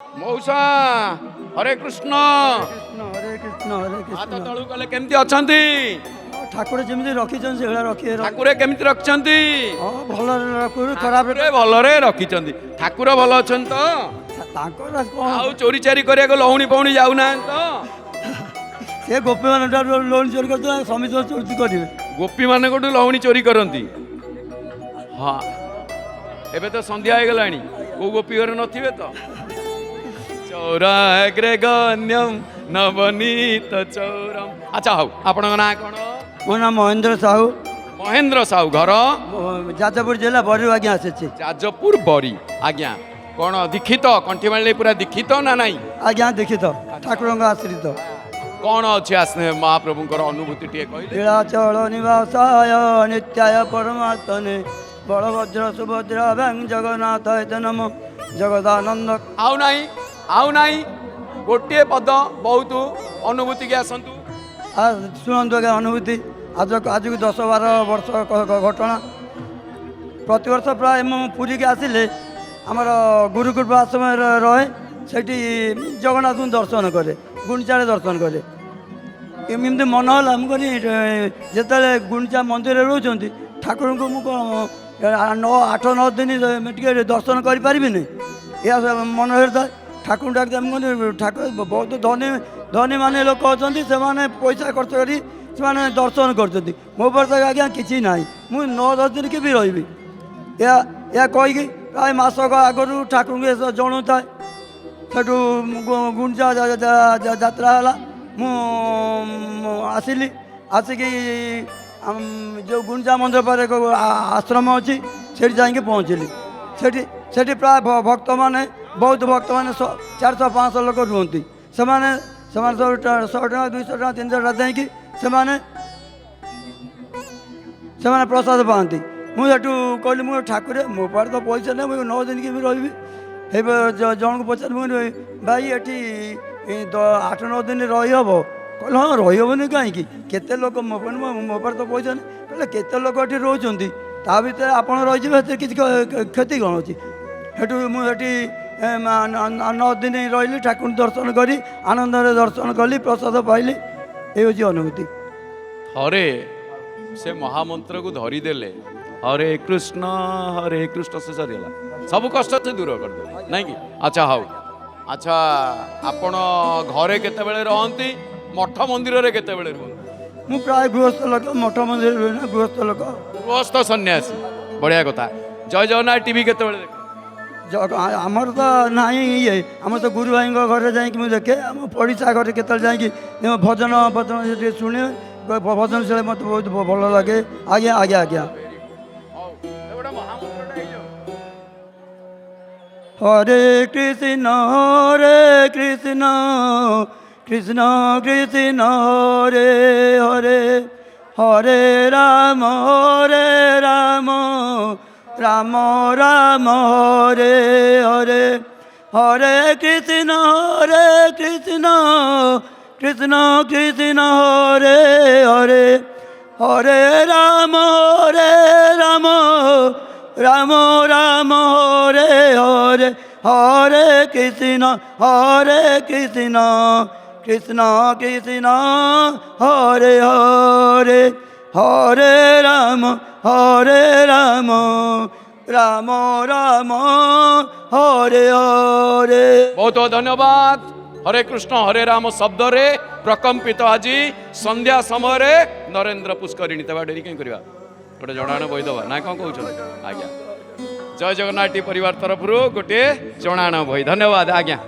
मौसा हरे कृष्ण हरे कृष्ण हरे हाथ कृष्ण तलू कले केमती अछंती ठाकुर जमी रखी से रखी ठाकुर केमती रखछंती हाँ भल रखु खराब ठाकुर भलरे रखिछंती ठाकुर भल अछन तो आउ चोरी चारी करिया लहुणी पहुणी जाउना तो से गोपी मान लोन चोरी कर समित चोरी करेंगे गोपी मान कोठू लहुणी चोरी करंती हाँ एबे तो संध्या हो गलानी को गोपी घर नथिबे तो चौराग्रगण्यम नवनीत चौरम अच्छा हौ आपण ना कोन मो नाम महेंद्र साहू महेंद्र साहू घर जाजपुर जिला बरी आज्ञा आसी जाजपुर बरी आज्ञा कौन दीक्षित कंठी मारले पूरा दीक्षित ना नहीं आज्ञा देखी तो ठाकुर आश्रित कौन अच्छे आसने महाप्रभुଙ୍କର अनुभूति टे कहले लीलाचल निवासाय नित्याय परमात्मने बलभद्र सुभद्रा व्यंग जगन्नाथ नम जगदानंद आउ नहीं गोटे पद बहुत अनुभूति के आसतु शुणु आज्ञा अनुभूति आज आज को 10-12 वर्ष घटना प्रति वर्ष प्राय मु पुरी के आसिले आमर गुरुकृपा आश्रम रहे सेठी जगन्नाथ दर्शन करे गुंडीचा दर्शन करे एमती मन है मुझे जिते गुंडीचा मंदिर रोचे ठाकुर को मुझे 8-9 दिन टे दर्शन करें यह मन होता ठाकुर डाक ठाकुर बहुत धनी धनी माने लोक अच्छा से पैसा खर्च कर दर्शन कर मो पर तो आज्ञा किसी ना मुझे 9-10 दिन के भी रही या कहीकि प्राय मसक आगु ठाकुर को जणु था सेठू गुंडीचा यात्रा है आसिली आसिक जो गुंडीचा मंदिर पर एक आश्रम अच्छी से जाकि पहुँचली सेठी प्राय भक्त मैंने बहुत भक्त मैंने 400-500 लोक रुहति से 100 टका 200 टका 300 टका देकी से प्रसाद पाती मुझे कहली मुझे ठाकुर मो पास तो पैसा नहीं मुझे 9 दिन की भी रही जन को पचार भाई ये 8-9 दिन रही हम कह हाँ रही हेनी कहीं केते लोक मो पास तो पैसा नहीं कहले केते लोक ये रोचे ता भर आप रही किसी क्षति कौन अच्छी सेठू मुझे 9 दिन रही ठाकुर दर्शन करी आनंद दर्शन कली प्रसाद पाइली ये हूँ अनुभूति हरे से महामंत्र को धरीदेले हरे कृष्ण से सरीगला सब कष्ट से दूर करदे नहीं कि अच्छा हाउ अच्छा आपण घरे केते बेले रहंती मठ मंदिर रे केते बेले रहंती मु प्राय गृहस्थ लोक मठ मंदिर रुहे ना गृहस्थ लोक गृहस्थ सन्यासी बढ़िया कथा जय जगन्नाथ टीवी केते बेले देख आमर तो ना ये आम तो गुरु भाई घर जाकि देखे आम पड़िशा घर केतल जाकि भजन भजन शुणे भजन से मत बहुत भल लगे आज्ञा आज्ञा आज्ञा हरे कृष्ण कृष्ण कृष्ण हरे हरे हरे राम राम राम हरे हरे हरे कृष्ण कृष्ण कृष्ण हरे हरे हरे राम राम राम हरे हरे हरे कृष्ण कृष्ण कृष्ण हरे हरे हरे राम राम राम हरे हरे बहुत बहुत धन्यवाद हरे कृष्ण हरे राम शब्द रे प्रकम्पित आज संध्या समय रे नरेंद्र पुष्करिणी तबा डेरी कहीं करवा गोटे जणाण बही दबा ना कौन कहते आज्ञा जय जगन्नाथ परिवार तरफ गोटे जणाण बही धन्यवाद आज्ञा।